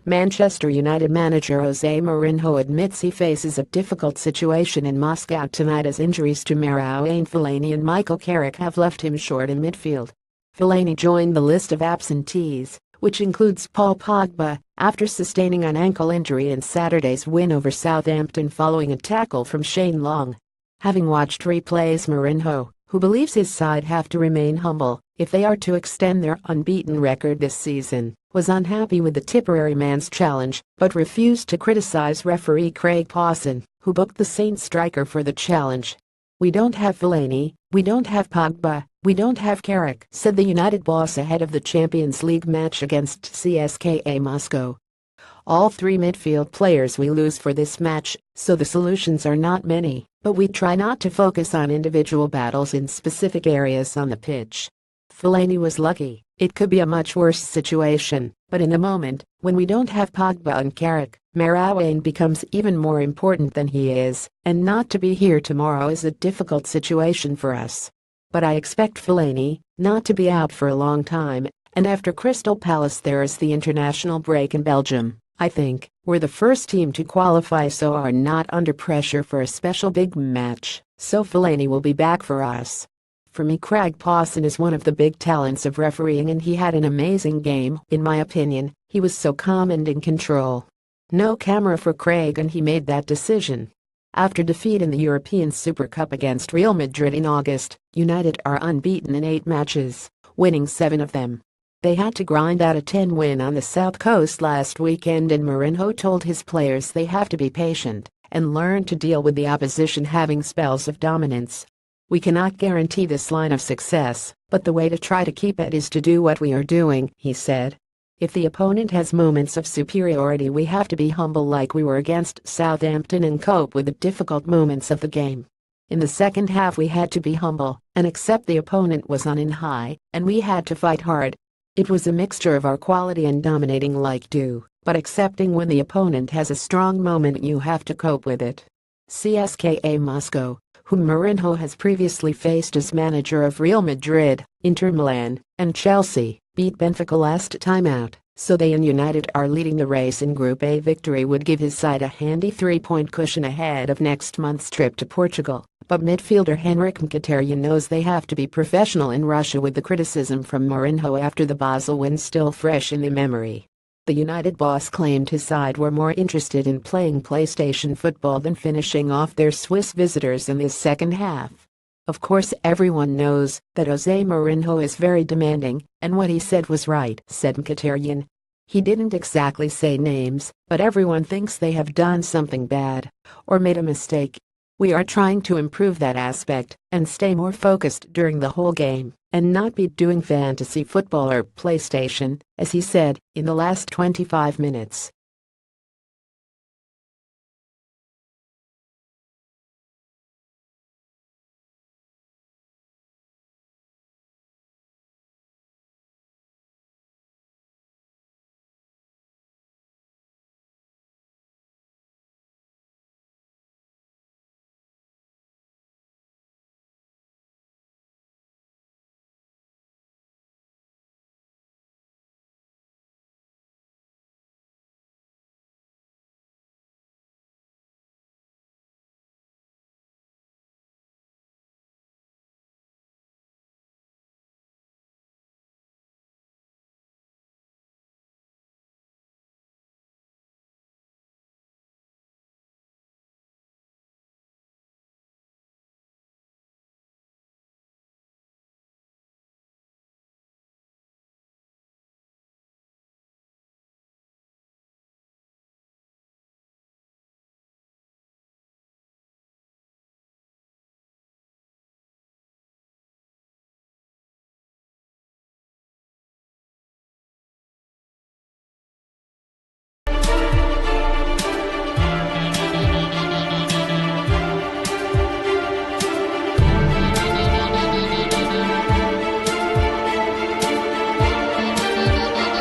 Manchester United manager Jose Mourinho admits he faces a difficult situation in Moscow tonight as injuries to Marouane Fellaini and Michael Carrick have left him short in midfield. Fellaini joined the list of absentees, which includes Paul Pogba, after sustaining an ankle injury in Saturday's win over Southampton following a tackle from Shane Long. Having watched replays, Mourinho, who believes his side have to remain humble if they are to extend their unbeaten record this season, was unhappy with the Tipperary man's challenge but refused to criticize referee Craig Pawson, who booked the Saints striker for the challenge. "We don't have Fellaini, we don't have Pogba, we don't have Carrick," said the United boss ahead of the Champions League match against CSKA Moscow. "All three midfield players we lose for this match, so the solutions are not many, but we try not to focus on individual battles in specific areas on the pitch." Fellaini was lucky. "It could be a much worse situation, but in a moment, when we don't have Pogba and Carrick, Marouane becomes even more important than he is, and not to be here tomorrow is a difficult situation for us. But I expect Fellaini not to be out for a long time, and after Crystal Palace there is the international break in Belgium. I think we're the first team to qualify, so are not under pressure for a special big match, so Fellaini will be back for us. For me, Craig Pawson is one of the big talents of refereeing, and he had an amazing game, in my opinion. He was so calm and in control. No camera for Craig, and he made that decision." After defeat in the European Super Cup against Real Madrid in August, United are unbeaten in 8 matches, winning 7 of them. They had to grind out a 10 win on the South Coast last weekend, and Mourinho told his players they have to be patient and learn to deal with the opposition having spells of dominance. "We cannot guarantee this line of success, but the way to try to keep it is to do what we are doing," he said. "If the opponent has moments of superiority, we have to be humble like we were against Southampton and cope with the difficult moments of the game. In the second half we had to be humble and accept the opponent was on in high, and we had to fight hard. It was a mixture of our quality and dominating like do, but accepting when the opponent has a strong moment you have to cope with it." CSKA Moscow, whom Mourinho has previously faced as manager of Real Madrid, Inter Milan, and Chelsea, beat Benfica last time out, so they and United are leading the race in Group A. Victory would give his side a handy 3-point cushion ahead of next month's trip to Portugal, but midfielder Henrik Mkhitaryan knows they have to be professional in Russia, with the criticism from Mourinho after the Basel win still fresh in the memory. The United boss claimed his side were more interested in playing PlayStation football than finishing off their Swiss visitors in the second half. "Of course, everyone knows that Jose Mourinho is very demanding, and what he said was right," said Mkhitaryan. He didn't exactly say names, but everyone thinks they have done something bad or made a mistake. "We are trying to improve that aspect and stay more focused during the whole game and not be doing fantasy football or PlayStation," as he said. "In the last 25 minutes,